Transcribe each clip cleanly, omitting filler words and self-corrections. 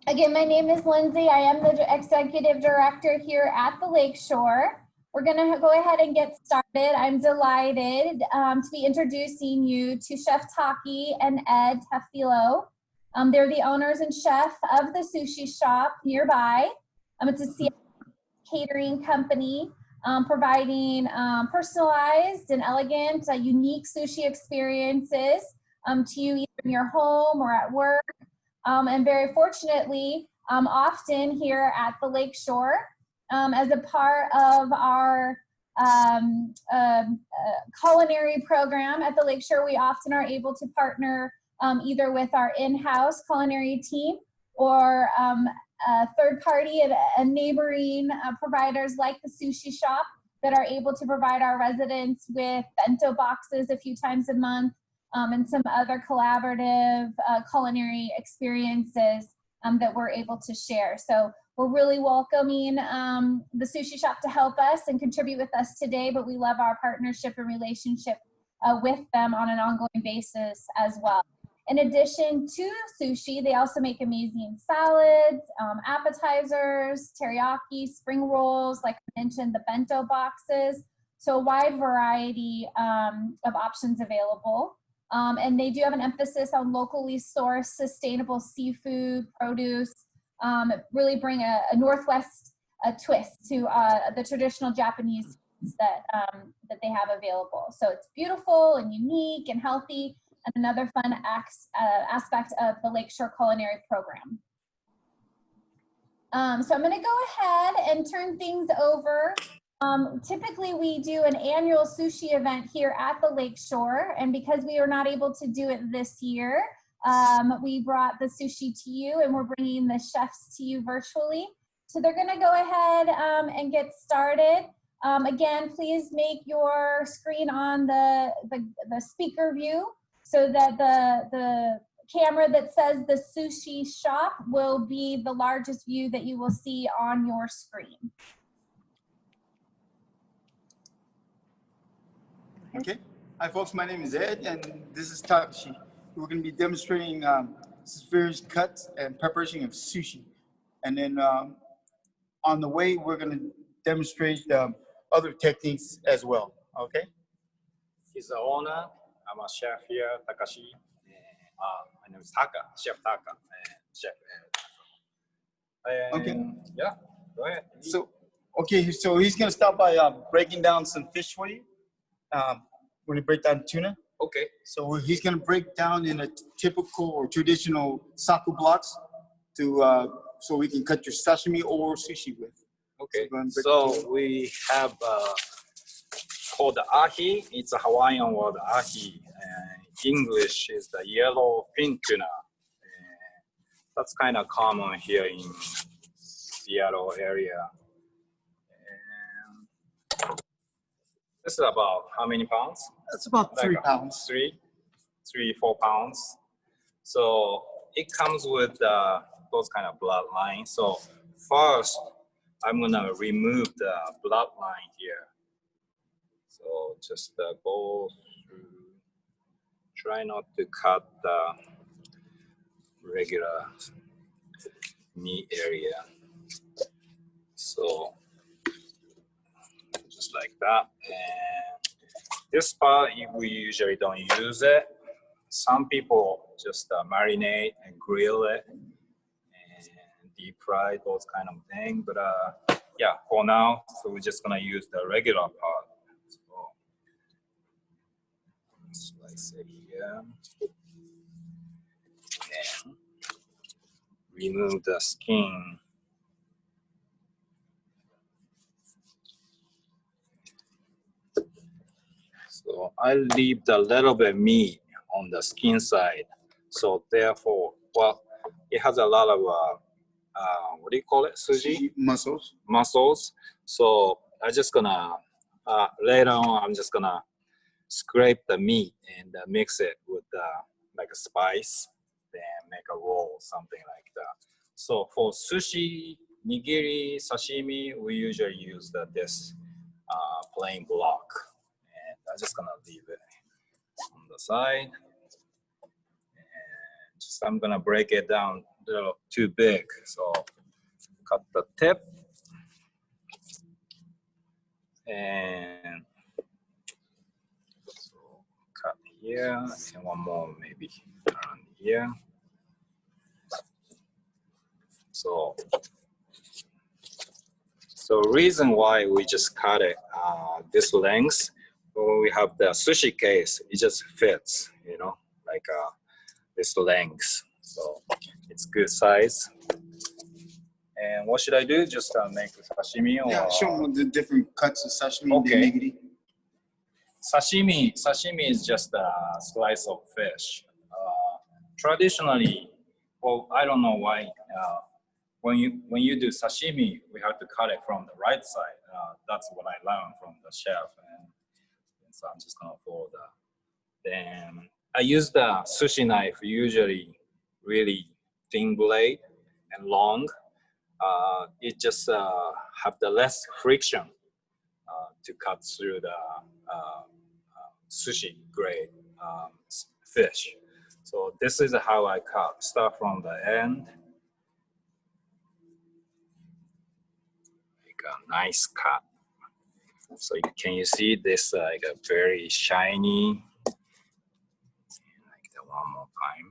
Again, my name is Lindsay. I am the Executive Director here at the Lakeshore. We're going to go ahead and get started. I'm delighted to be introducing you to Chef Taki and Ed Tafilo. They're the owners and chef of the Sushi shop nearby. It's a Seattle catering company providing personalized and elegant, unique sushi experiences to you either in your home or at work. And very fortunately, often here at the Lakeshore, as a part of our culinary program at the Lakeshore, we often are able to partner either with our in-house culinary team or third party and neighboring providers like the Sushi shop that are able to provide our residents with bento boxes a few times a month and some other collaborative culinary experiences that we're able to share. So we're really welcoming the Sushi shop to help us and contribute with us today, but we love our partnership and relationship with them on an ongoing basis as well. In addition to sushi, they also make amazing salads, appetizers, teriyaki, spring rolls, like I mentioned, the bento boxes. So a wide variety of options available. And they do have an emphasis on locally sourced, sustainable seafood, produce, really bring a Northwest twist to the traditional Japanese foods that they have available. So it's beautiful and unique and healthy, and another fun aspect of the Lakeshore Culinary Program. So I'm gonna go ahead and turn things over. Typically we do an annual sushi event here at the Lakeshore, and because we are not able to do it this year, we brought the sushi to you and we're bringing the chefs to you virtually. So they're gonna go ahead and get started. Again, please make your screen on the speaker view so that the camera that says the Sushi shop will be the largest view that you will see on your screen. Okay. Hi, folks. My name is Ed, and this is Taki. We're going to be demonstrating various cuts and preparation of sushi. And then on the way, we're going to demonstrate other techniques as well. Okay. He's the owner. I'm a chef here, Takashi. My name is Taka, Chef Taka, chef. Okay. Yeah, go ahead. So he's going to start by breaking down some fish for you. We're going to break down tuna. Okay. So he's going to break down in a typical or traditional saku blocks so we can cut your sashimi or sushi with. Okay. So we have called the ahi. It's a Hawaiian word, ahi. English is the yellow fin tuna. That's kind of common here in Seattle area. And this is about how many pounds? That's about 3 pounds. 4 pounds. So it comes with those kind of bloodlines. So first, I'm gonna remove the bloodline here. So just go through. Try not to cut the regular meat area. So just like that. And this part, we usually don't use it. Some people just marinate and grill it and deep fry, those kind of thing. But yeah, for now, so we're just gonna use the regular part. So slice it here. And remove the skin. So I leave the little bit meat on the skin side. So therefore, well, it has a lot of what do you call it? Sushi? Muscles. So I'm just gonna later on. I'm just gonna scrape the meat and mix it with like a spice, then make a roll, something like that. So for sushi, nigiri, sashimi, we usually use this plain block. And I'm just gonna leave it on the side. And just I'm gonna break it down little too big. So cut the tip and so cut here and one more maybe around here. So reason why we just cut it this length, when we have the sushi case, it just fits, you know, like this length. So it's good size. And what should I do? Just make sashimi or? Yeah, show them the different cuts of sashimi. Okay. Nigiri. Sashimi is just a slice of fish. Traditionally, well, I don't know why. When you do sashimi, we have to cut it from the right side. That's what I learned from the chef, and so I'm just gonna follow that. Then I use the sushi knife, usually really thin blade and long. It just have the less friction to cut through the sushi grade fish. So this is how I cut. Start from the end. Make a nice cut. So can you see this like a very shiny? Like that one more time.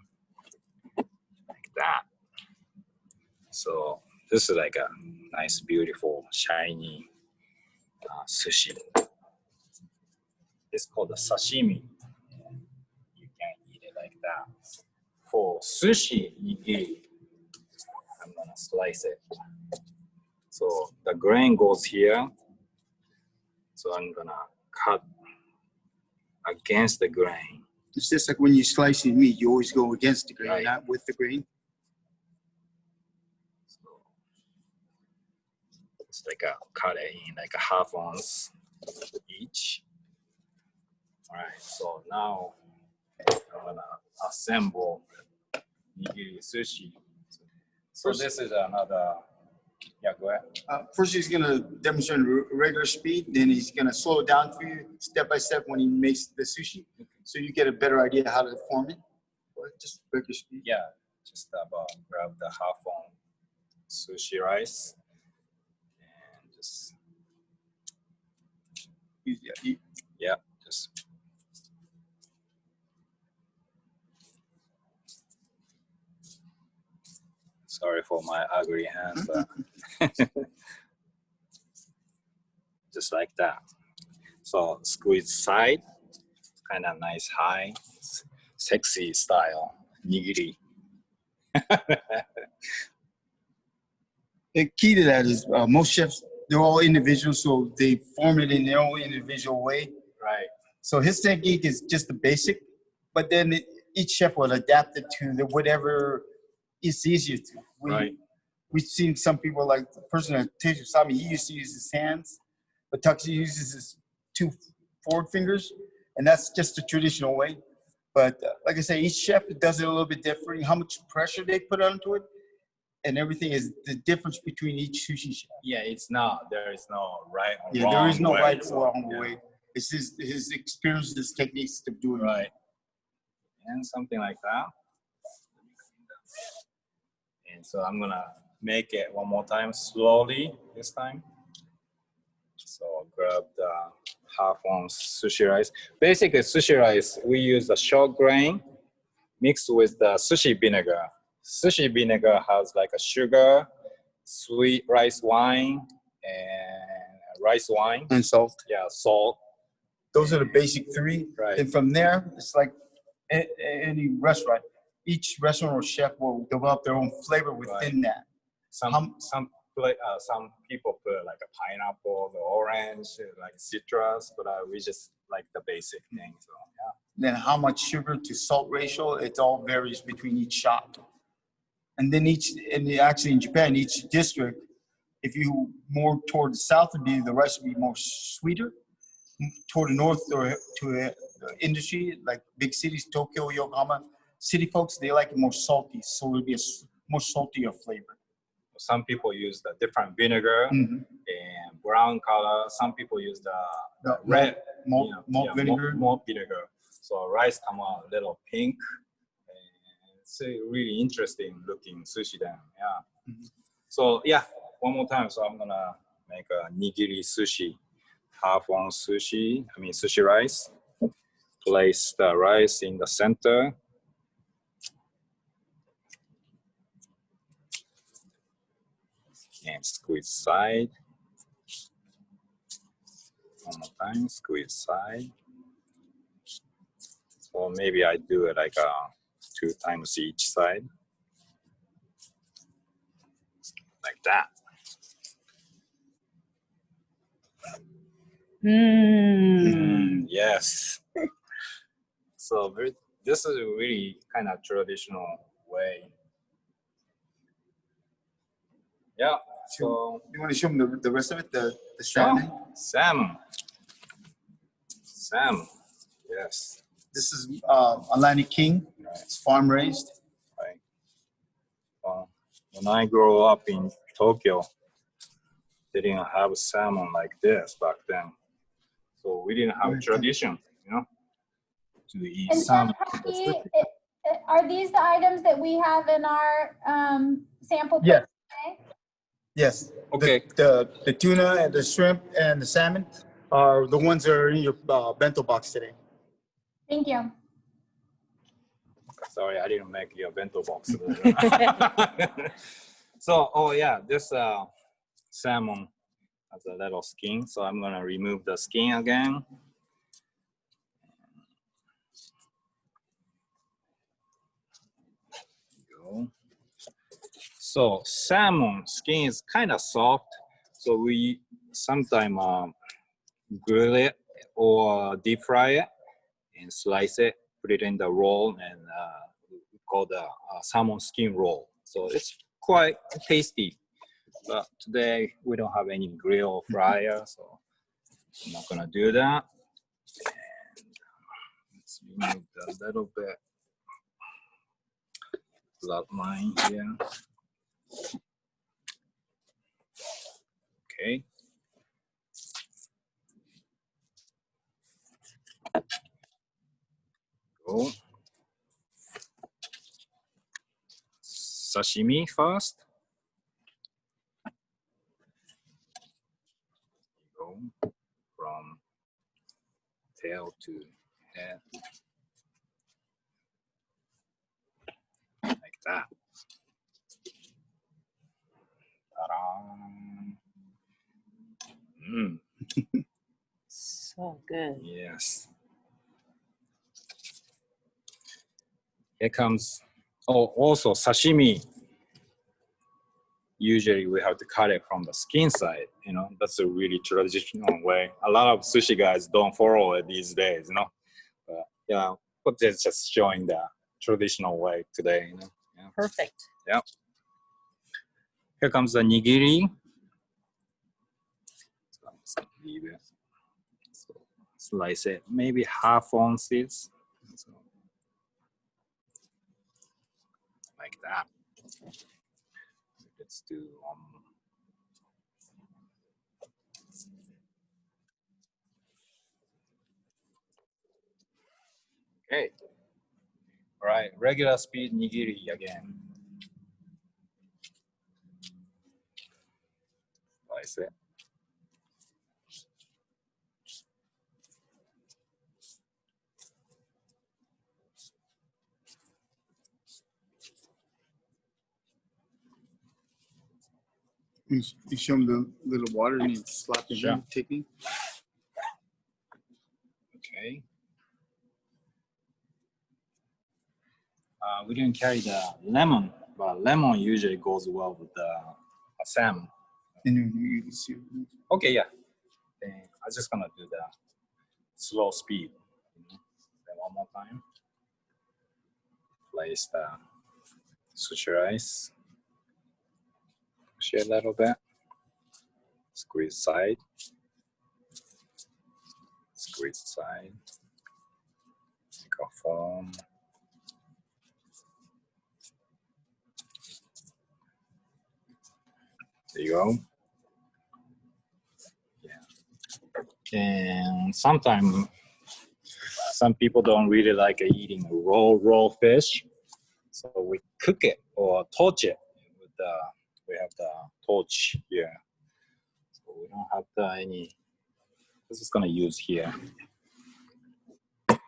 Like that. So this is like a nice, beautiful, shiny sushi. It's called a sashimi. You can eat it like that. For sushi nigiri, I'm gonna slice it. So the grain goes here. So I'm gonna cut against the grain. It's just like when you slice your meat, you always go against the grain, Right. not with the grain. So it's like a cut it in like a half ounce each. All right, so now I'm gonna assemble nigiri sushi. So this is another, yeah, go ahead. First, he's gonna demonstrate regular speed. Then he's gonna slow it down for you step by step when he makes the sushi, so you get a better idea how to form it. Or just regular speed. Yeah, just about grab the half on sushi rice and just, yeah, just. Sorry for my ugly hands. Just like that. So squeeze side, kind of nice high, sexy style nigiri. The key to that is most chefs, they're all individuals, so they form it in their own individual way. Right. So his technique is just the basic, but then each chef will adapt it to the whatever is easier to. Right. We've seen some people, like the person that teaches Sami, he used to use his hands, but Tuxi uses his 2 forward fingers, and that's just the traditional way. But like I say, each chef does it a little bit different. How much pressure they put onto it, and everything is the difference between each sushi chef. Yeah, it's not. There is no right or Yeah, wrong there is no way, right so, or wrong yeah. way. It's his experience, his techniques of doing it. Right. And something like that. And so I'm gonna make it one more time slowly this time. So grab the half ounce sushi rice. Basically, sushi rice, we use the short grain mixed with the sushi vinegar. Sushi vinegar has like a sugar, sweet rice wine, and rice wine. And salt. Yeah, salt. Those are the basic 3. Right. And from there, it's like any restaurant. Each restaurant or chef will develop their own flavor within that. Some people put like a pineapple, the orange, like citrus, but we just like the basic thing. So yeah. Then how much sugar to salt ratio, it all varies between each shop. And then actually in Japan, each district, if you more toward the south would be, the rice would be more sweeter. Toward the north or to the industry, like big cities, Tokyo, Yokohama, city folks, they like it more salty. So it would be a more saltier flavor. Some people use the different vinegar and brown color. Some people use the red malt vinegar. Malt vinegar. So rice come out a little pink. And it's a really interesting looking sushi then. Yeah. So yeah, one more time. So I'm gonna make a nigiri sushi, half on sushi. I mean sushi rice. Place the rice in the center. And squeeze side. One more time, squeeze side. Or maybe I do it like 2 times each side. Like that. Yes. So this is a really kind of traditional way. Yeah. So You want to show them the rest of it, the salmon? Salmon. Salmon. Yes. This is Alani King. It's farm raised. Right. When I grew up in Tokyo, they didn't have salmon like this back then. So we didn't have a tradition, you know, to eat And salmon. are these the items that we have in our sample? Yes. Today? Yes. Okay. The tuna and the shrimp and the salmon are the ones that are in your bento box today. Thank you. Sorry, I didn't make your bento box. So, oh yeah, this salmon has a little skin. So I'm gonna remove the skin again. Go. So salmon skin is kind of soft. So we sometimes grill it or deep fry it and slice it, put it in the roll, and we call the salmon skin roll. So it's quite tasty. But today we don't have any grill or fryer, so I'm not gonna do that. And let's remove a little bit blood line here. Okay. Go. Sashimi first. Go from tail to head. Like that. Ta-da. So good. Yes. Here comes, oh, also sashimi. Usually we have to cut it from the skin side, you know, that's a really traditional way. A lot of sushi guys don't follow it these days, you know. But yeah, but it's just showing the traditional way today, you know. Yeah. Perfect. Yeah. Here comes the nigiri. So I'm just gonna leave it. So slice it, maybe half ounces. So, like that. Let's do okay. All right, regular speed nigiri again. Slice it. You show them the little water and you slap it Sure. in technique. Okay. We didn't carry the lemon, but lemon usually goes well with the salmon. And you can see. Okay, yeah. Then I'm just gonna do the slow speed. Then one more time. Place the sushi rice. Push it a little bit. Squeeze side. Squeeze side. Make a foam. There you go. Yeah. And sometimes some people don't really like eating raw fish. So we cook it or torch it with the, we have the torch here. So we don't have the any, this is gonna use here. This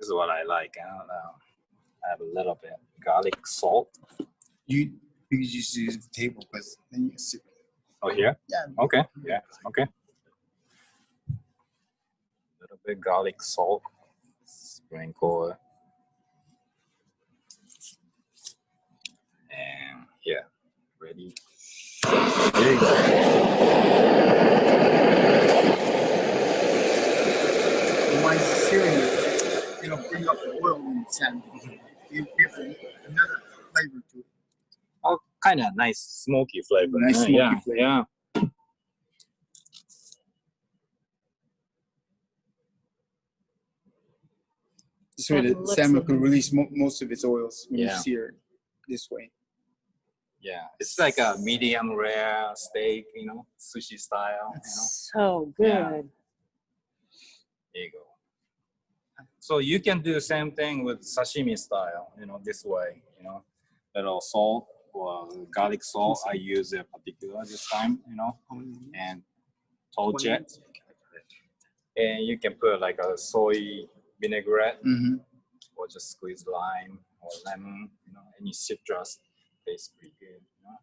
is what I like. I don't know. I have a little bit garlic salt. You could just use the table because then you can sit. Oh, here? Yeah. Okay, yeah, okay. A little bit garlic salt. Sprinkle it. And yeah, ready. There you go. While searing it, it'll bring up the oil in the salmon. You give it another flavor to it. Oh, kind of nice smoky flavor. Nice smoky yeah, flavor. Yeah. This way That the looks salmon can amazing. release most of its oils when you Yeah. sear it this way. Yeah, it's like a medium rare steak, you know, sushi style, you know. So good. Yeah. There you go. So you can do the same thing with sashimi style, you know, this way, you know, little salt or garlic salt. I use a particular this time, you know, and torch it. And you can put like a soy vinaigrette Mm-hmm. or just squeeze lime or lemon, you know, any citrus tastes pretty good, you know.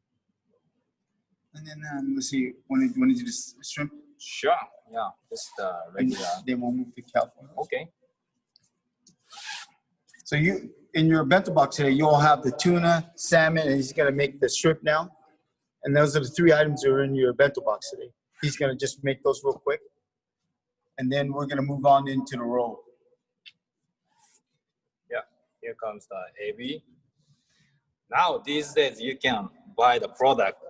And then let's see, when you do this shrimp, Sure, yeah, just regular. then we'll move to California. Okay. So you, in your bento box today, you'll have the tuna, salmon, and he's gonna make the shrimp now. And those are the three items that are in your bento box today. He's gonna just make those real quick. And then we're gonna move on into the roll. Yeah, here comes the ebi. Now these days you can buy the product,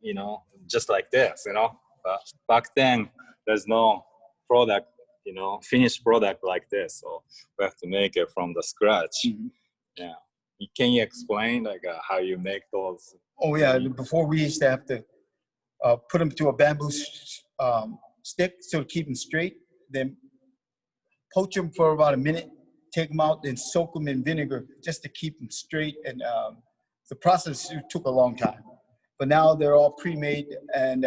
you know, just like this, you know. But back then there's no product, you know, finished product like this. So we have to make it from the scratch. Mm-hmm. Yeah. Can you explain like how you make those? Oh yeah, before we used to have to put them to a bamboo stick so to keep them straight. Then poach them for about a minute, take them out, then soak them in vinegar just to keep them straight. And the process took a long time. But now they're all pre-made, and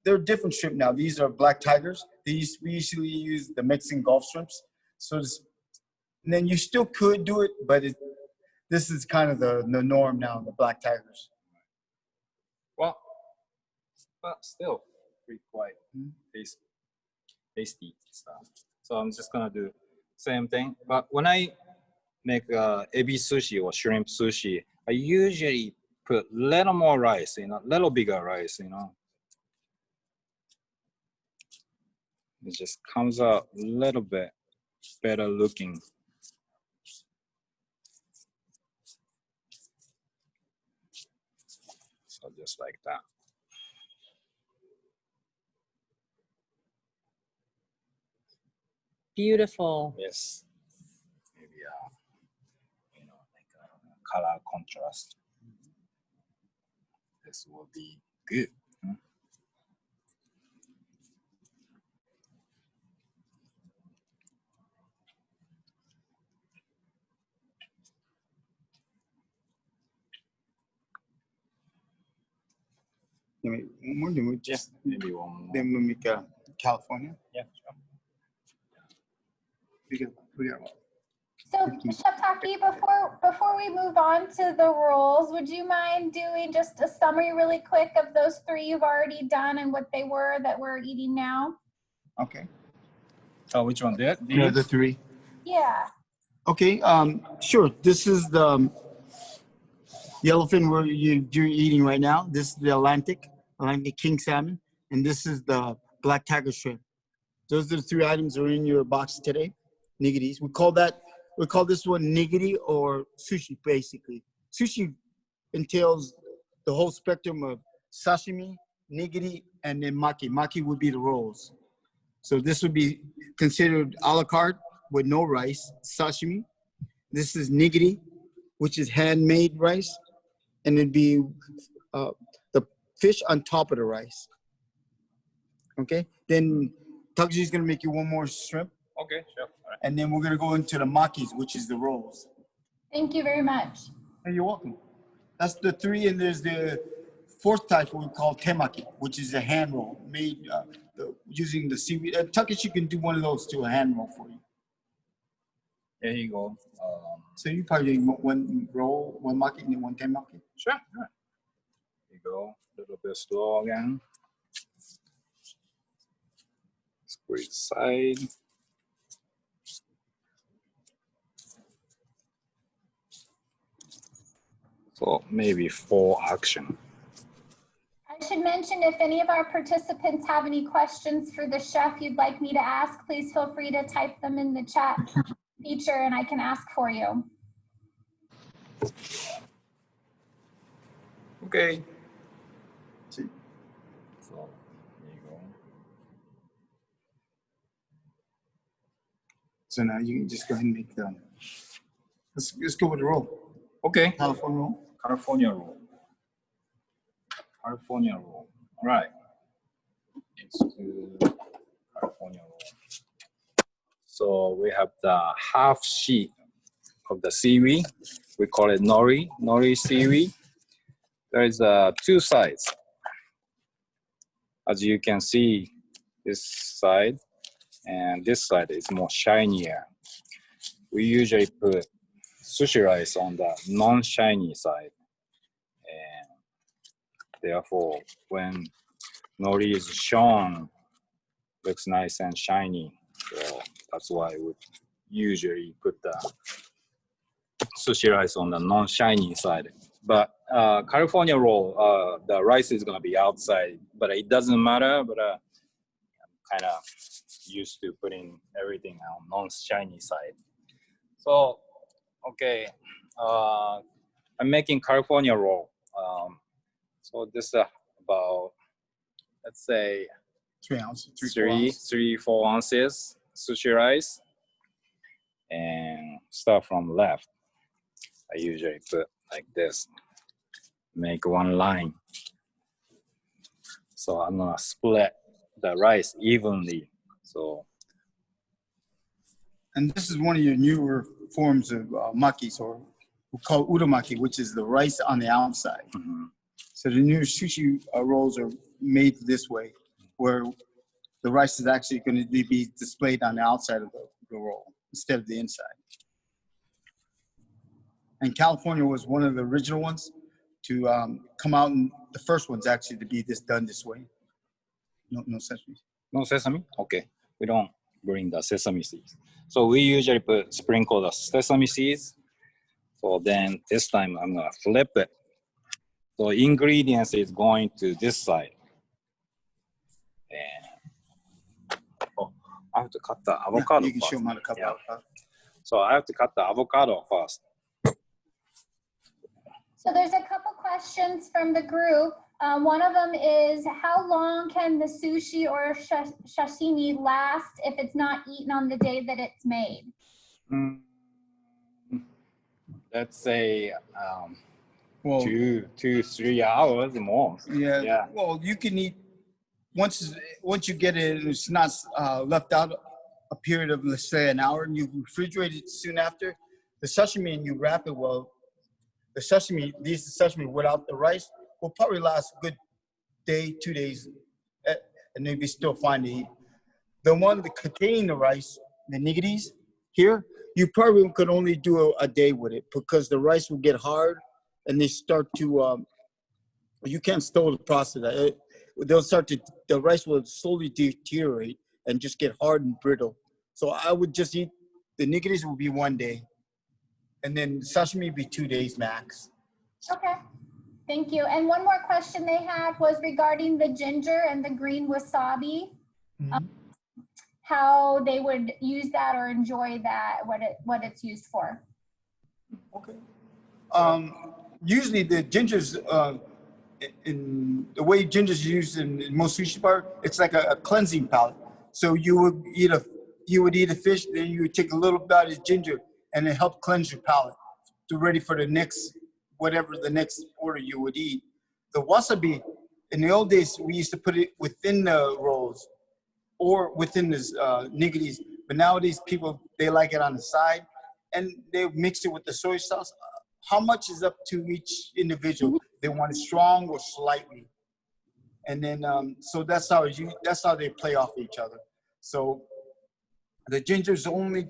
they're different shrimp now. These are black tigers. We usually use the Mexican Gulf shrimps. So and then you still could do it, but this is kind of the norm now, the black tigers. Well, but still pretty quite tasty stuff. So I'm just gonna do same thing. But when I make ebi sushi or shrimp sushi, I usually put little more rice, you know, little bigger rice, you know. It just comes out a little bit better looking. So just like that. Beautiful. Yes. Maybe you know, like a color contrast. This will be good. One more, then we just Maybe one more. then we make California. Yeah, sure. So Chef Taki, before we move on to the rolls, would you mind doing just a summary really quick of those three you've already done and what they were that we're eating now? Okay. Oh, which one? That? Yeah, the three. Yeah. Okay. Sure. This is the yellowfin you're eating right now. This is the Atlantic king salmon, and this is the black tiger shrimp. Those are the three items that are in your box today. Niggiris. We call this one nigiri or sushi, basically. Sushi entails the whole spectrum of sashimi, nigiri, and then maki. Maki would be the rolls. So this would be considered a la carte with no rice, sashimi. This is nigiri, which is handmade rice, and it'd be the fish on top of the rice. Okay, then Takuji's gonna make you one more shrimp. Okay, sure. All right. And then we're gonna go into the makis, which is the rolls. Thank you very much. Hey, you're welcome. That's the three, and there's the fourth type, what we call temaki, which is a hand roll made using the seaweed. Takeshi can do one of those to a hand roll for you. There you go. So you probably do one roll, one maki, and then one temaki. Sure. There you go. A little bit slow again. Squeeze side. So maybe 4 action. I should mention, if any of our participants have any questions for the chef you'd like me to ask, please feel free to type them in the chat feature and I can ask for you. Okay. So there you go. So now you can just go ahead and make them. Let's go with the roll. Okay. California roll. California roll. California roll. All right. Let's do California roll. So we have the half sheet of the seaweed. We call it nori seaweed. There is 2 sides. As you can see, this side and this side is more shinier. We usually put sushi rice on the non-shiny side. And therefore, when nori is shown, looks nice and shiny. So that's why we usually put the sushi rice on the non-shiny side. But California roll, the rice is gonna be outside, but it doesn't matter. But I'm kind of used to putting everything on non-shiny side. So, okay, I'm making California roll. So this is about, let's say, 3 ounces. 4 ounces sushi rice, and start from left. I usually put like this, make one line. So I'm gonna split the rice evenly. So, And this is one of your newer forms of makis, or we call udamaki, which is the rice on the outside. So the new sushi rolls are made this way, where the rice is actually going to be displayed on the outside of the roll instead of the inside. And California was one of the original ones to come out, and the first ones actually to be done this way. No sesame. no sesame? Okay, we don't bring the sesame seeds. So we usually sprinkle the sesame seeds. So then this time I'm gonna flip it. So ingredients is going to this side. And I have to cut the avocado. You can first. show them how to cut out. So I have to cut the avocado first. So there's a couple questions from the group. One of them is, how long can the sushi or sashimi last if it's not eaten on the day that it's made? Let's say Well, 2-3 hours more. yeah. Well, you can eat once you get it, and it's not left out a period of, let's say, an hour, and you refrigerate it soon after. The sashimi, and you wrap it well. The sashimi without the rice will probably last a good day, 2 days, and they'd be still fine to eat. The one that containing the rice, the nigiris here, you probably could only do a day with it because the rice will get hard and they start to, you can't slow the process. The rice will slowly deteriorate and just get hard and brittle. So I would just eat, the nigiris will be 1 day, and then sashimi be 2 days max. Okay, thank you. And one more question they had was regarding the ginger and the green wasabi. How they would use that or enjoy that, what it's used for. Okay. Usually the ginger's, in the way ginger's used in most sushi bar, it's like a cleansing palate. So you would eat a fish, then you would take a little bit of ginger, and it helped cleanse your palate to ready for the next, whatever the next order you would eat. The wasabi, in the old days, we used to put it within the rolls or within the nigiris, but nowadays people, they like it on the side. and they mix it with the soy sauce. How much is up to each individual? They want it strong or slightly. And then, so that's how they play off each other. So the ginger is only,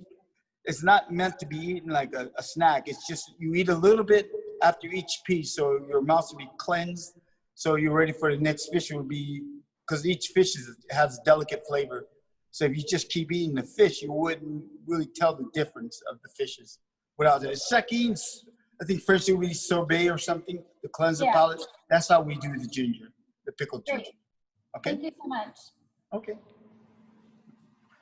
it's not meant to be eaten like a snack. It's just, you eat a little bit after each piece, so your mouth will be cleansed. So you're ready for the next fish. Will be, because each fish has delicate flavor. So if you just keep eating the fish, you wouldn't really tell the difference of the fishes without it. Second, I think first we sorbet or something to cleanse the palate. That's how we do the ginger, the pickled ginger. Okay. Thank you so much. Okay.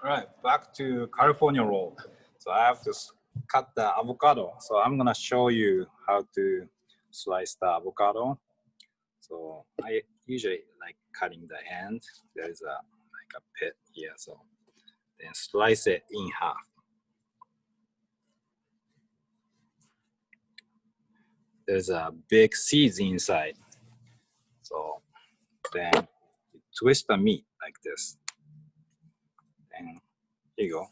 All right, back to California roll. So I have to cut the avocado. So I'm gonna show you how to slice the avocado. So I usually like cutting the end. There's like a pit here, so then slice it in half. There's a big seeds inside. So then you twist the meat like this. And here you go,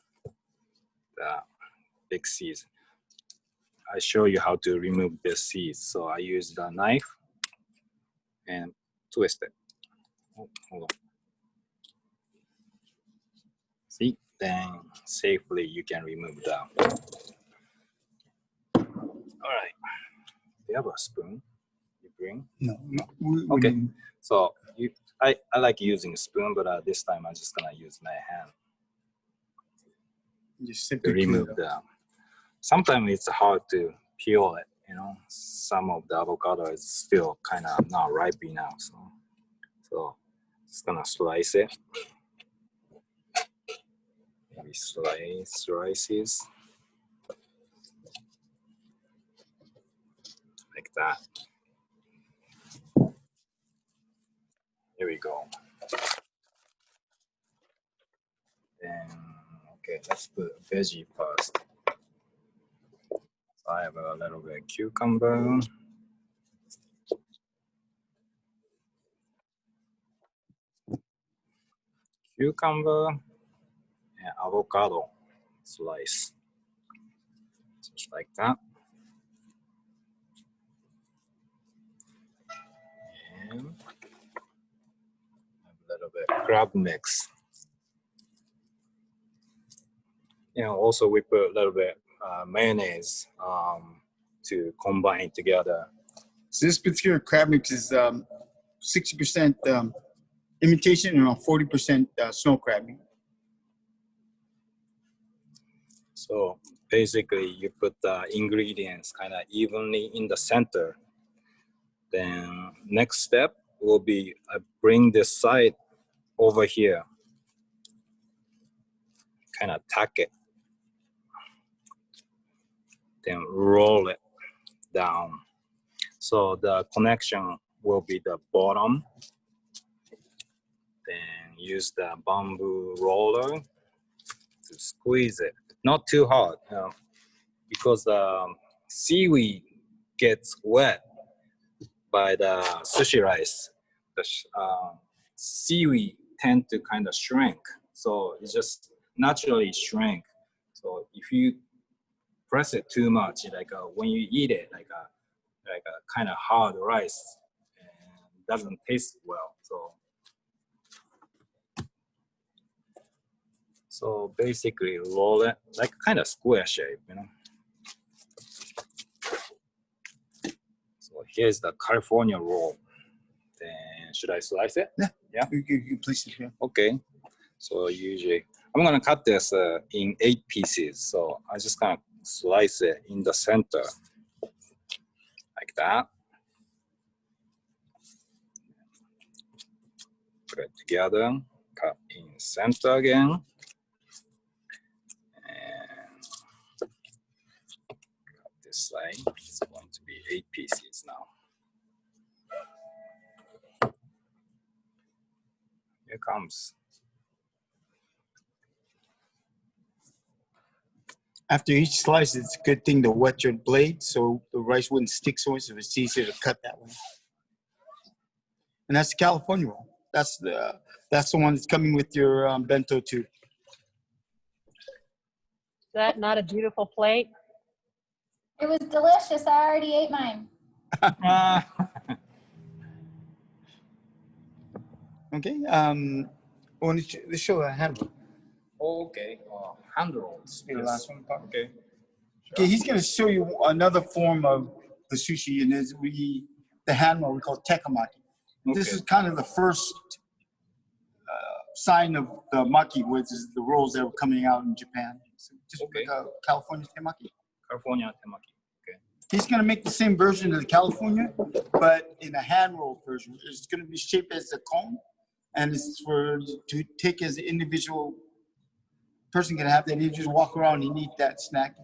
the big seeds. I show you how to remove the seeds. So I use the knife and twist it. Oh, hold on. See, then safely you can remove the. All right. Do you have a spoon? You bring? No. Okay. So I like using a spoon, but this time I'm just gonna use my hand. Just To simply remove the. Sometimes it's hard to peel it. You know, some of the avocado is still kind of not ripe enough. So just gonna slice it. Maybe slices like that. Here we go. Then okay, let's put veggie first. So I have a little bit of cucumber. Cucumber and avocado slice. Just like that. And a little bit of crab mix. You know, also we put a little bit mayonnaise to combine together. So this particular crab mix is 60% imitation and around 40% snow crab meat. So basically you put the ingredients kind of evenly in the center. Then next step will be I bring this side over here, kind of tack it, then roll it down. So the connection will be the bottom. Then use the bamboo roller to squeeze it. Not too hard, because the seaweed gets wet by the sushi rice. The seaweed tend to kind of shrink, so it just naturally shrink. So if you press it too much, like when you eat it, like a kind of hard rice, and doesn't taste well. So basically roll it like kind of square shape, you know. So here's the California roll. Then should I slice it? Yeah. You place it here. Okay. So usually I'm gonna cut this in 8 pieces. So I'm just gonna slice it in the center like that. Put it together. Cut in center again. This side is going to be 8 pieces now. Here comes. After each slice, it's a good thing to wet your blade so the rice wouldn't stick so much, so it's easier to cut that way. And that's the California roll. That's the one that's coming with your bento too. Is that not a beautiful plate? It was delicious. I already ate mine. Okay. Let's show a handle. Okay. Hand rolls. This will be the last one. Okay. Okay, he's going to show you another form of the sushi, and it's the hand roll we call tekamaki. Okay. This is kind of the first sign of the maki, which is the rolls that were coming out in Japan. So just Okay. like a California temaki. California temaki. Okay. He's going to make the same version of the California, but in a hand roll version. It's going to be shaped as a cone, and it's to take as an individual person can have that. You just walk around and eat that snack.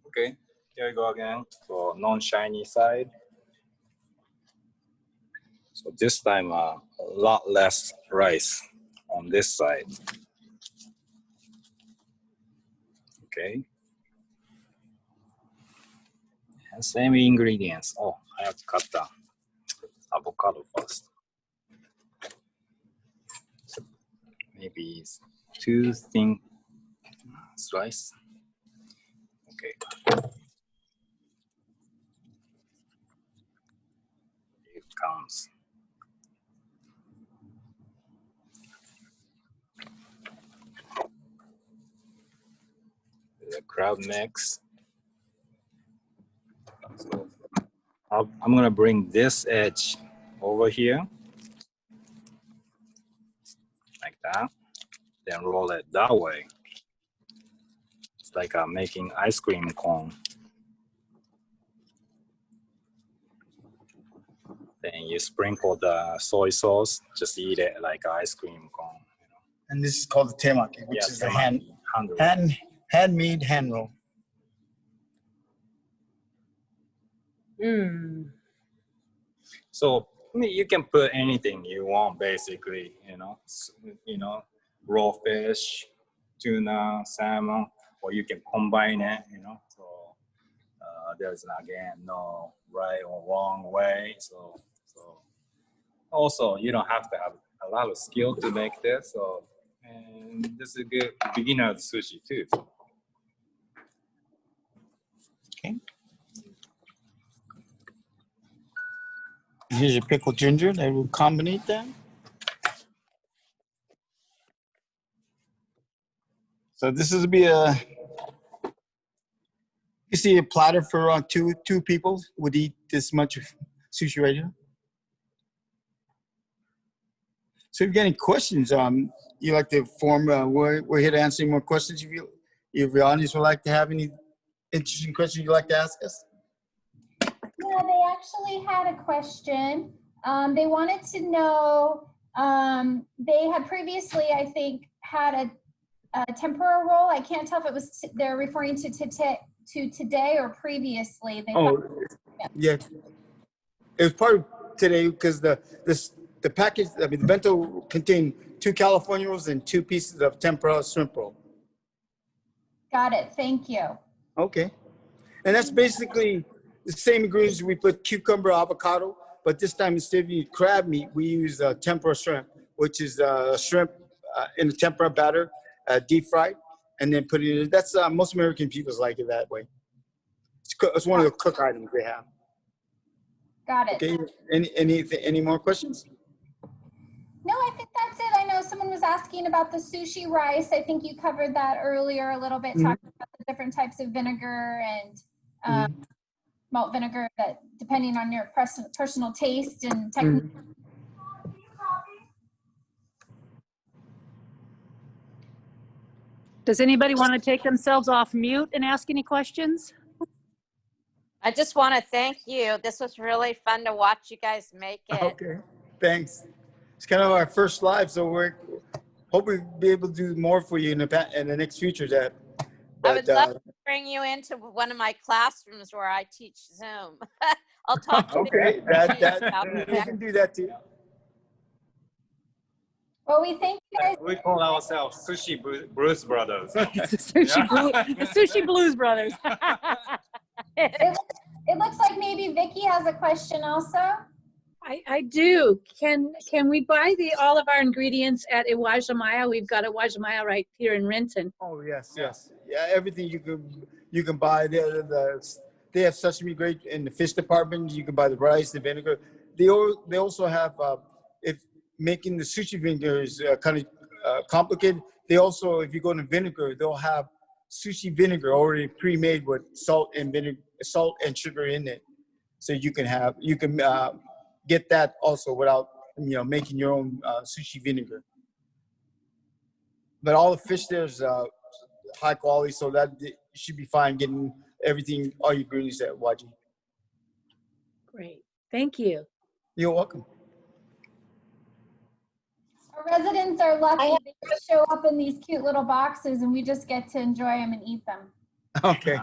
Okay. Here we go again for non-shiny side. So this time a lot less rice on this side. Okay. And same ingredients. Oh, I have to cut the avocado first. Maybe it's too thin slice. Okay. Here it comes. The crab mix. So I'm gonna bring this edge over here, like that. Then roll it that way. It's like making ice cream cone. Then you sprinkle the soy sauce. Just eat it like ice cream cone. You know? And this is called the temaki, which is the handmade hand roll. Mm. So I mean, you can put anything you want, basically. Raw fish, tuna, salmon, or you can combine it. So there's again no right or wrong way. So also you don't have to have a lot of skill to make this. So and this is a good beginner sushi too. Okay. Here's your pickled ginger that will combine that. So this is be you see a platter for two people would eat this much sushi right here. So if you got any questions, you like to form, we're here to answer more questions. If your audience would like to have any interesting questions you'd like to ask us. Yeah, they actually had a question. They wanted to know, they had previously, I think, had a tempura roll. I can't tell if it was, they're referring to today or previously. Yeah. It was part of today because the package, the bento contained 2 California rolls and 2 pieces of tempura shrimp roll. Got it. Thank you. Okay. And that's basically the same ingredients. We put cucumber, avocado, but this time instead of using crab meat, we use tempura shrimp, which is shrimp in a tempura batter, deep fried, and then put it in. That's most American people like it that way. It's one of the cook items they have. Got it. Okay. Any more questions? No, I think that's it. I know someone was asking about the sushi rice. I think you covered that earlier a little bit, talking about the different types of vinegar and malt vinegar that depending on your personal taste and technique. Does anybody want to take themselves off mute and ask any questions? I just want to thank you. This was really fun to watch you guys make it. Okay, thanks. It's kind of our first live, so we're hoping we'll be able to do more for you in the next future. I would love to bring you into one of my classrooms where I teach Zoom. I'll talk to you. Okay, we can do that too. Well, we thank you guys. We call ourselves Sushi Blues Brothers. Sushi Blues Brothers. It looks like maybe Vicky has a question also. I do. Can we buy all of our ingredients at Iwajimaya? We've got Iwajimaya right here in Renton. Oh yes. Yeah, everything you can buy there. they have sesame grade in the fish department. You can buy the rice, the vinegar. They also have, if making the sushi vinegar is kind of complicated, they also, if you go into vinegar, they'll have sushi vinegar already pre-made with salt and sugar in it. So you can get that also without, making your own sushi vinegar. But all the fish there is high quality, so that you should be fine getting everything, all your ingredients at YG. Great. Thank you. You're welcome. Our residents are lucky. They just show up in these cute little boxes and we just get to enjoy them and eat them. Okay.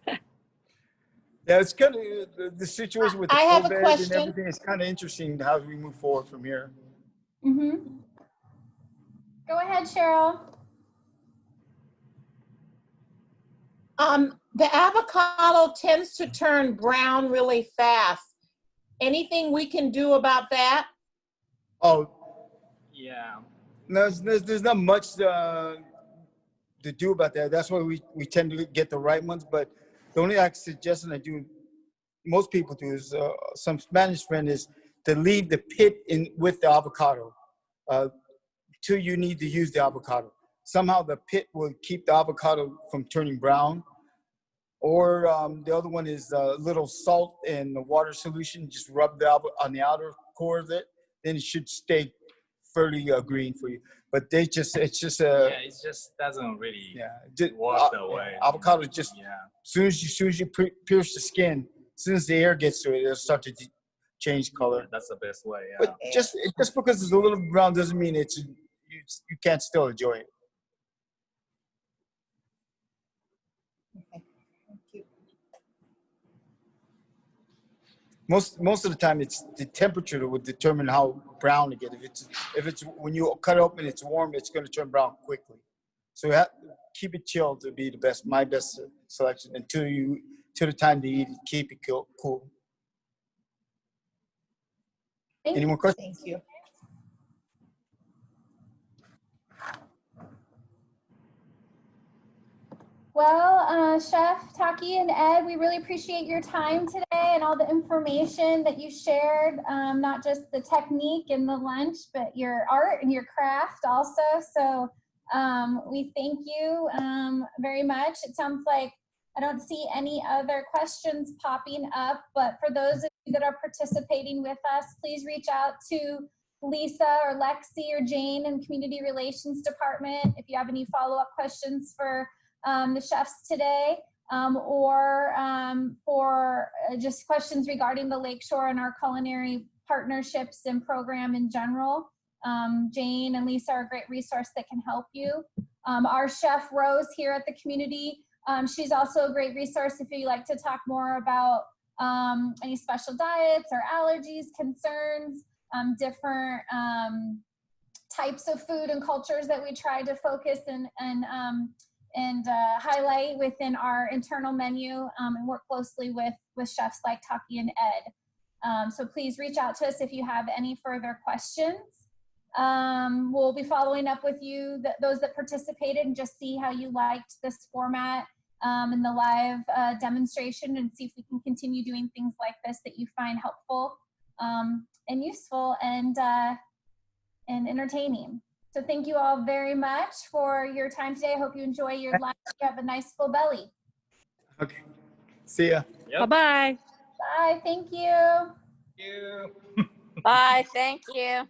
Yeah, it's kind of the situation with the I have a COVID and question. everything. It's kind of interesting how we move forward from here. Mm-hmm. Go ahead, Cheryl. The avocado tends to turn brown really fast. Anything we can do about that? Oh, Yeah. no, there's not much to do about that. That's why we tend to get the right ones. But the only suggestion I do, most people do, is some Spanish friend is to leave the pit in with the avocado till you need to use the avocado. Somehow the pit will keep the avocado from turning brown. Or the other one is a little salt and the water solution. Just rub on the outer core of it, then it should stay fairly green for you. But it just Yeah, it just doesn't really work that way. Avocado just Yeah. as soon as you pierce the skin, as soon as the air gets to it, it'll start to change color. That's the best way. Yeah. But just because it's a little brown doesn't mean you can't still enjoy it. Most of the time, it's the temperature that would determine how brown it gets. If it's when you cut it open, it's warm, it's going to turn brown quickly. So you have to keep it chilled to be my best selection until the time to eat it. Keep it cool. Any more questions? Thank you. Well, Chef Taki and Ed, we really appreciate your time today and all the information that you shared, not just the technique and the lunch, but your art and your craft also. So we thank you very much. It sounds like I don't see any other questions popping up, but for those of you that are participating with us, please reach out to Lisa or Lexi or Jane in Community Relations Department if you have any follow-up questions for the chefs today, or for just questions regarding the Lakeshore and our culinary partnerships and program in general. Jane and Lisa are a great resource that can help you. Our chef Rose here at the community, she's also a great resource if you'd like to talk more about any special diets or allergies, concerns, different types of food and cultures that we try to focus and highlight within our internal menu, and work closely with chefs like Taki and Ed. So please reach out to us if you have any further questions. We'll be following up with you, those that participated, and just see how you liked this format and the live demonstration, and see if we can continue doing things like this that you find helpful and useful and entertaining. So thank you all very much for your time today. I hope you enjoy your lunch. You have a nice full belly. Okay. See ya. Yep. Bye-bye. Bye. Thank you. Thank you. Bye. Thank you.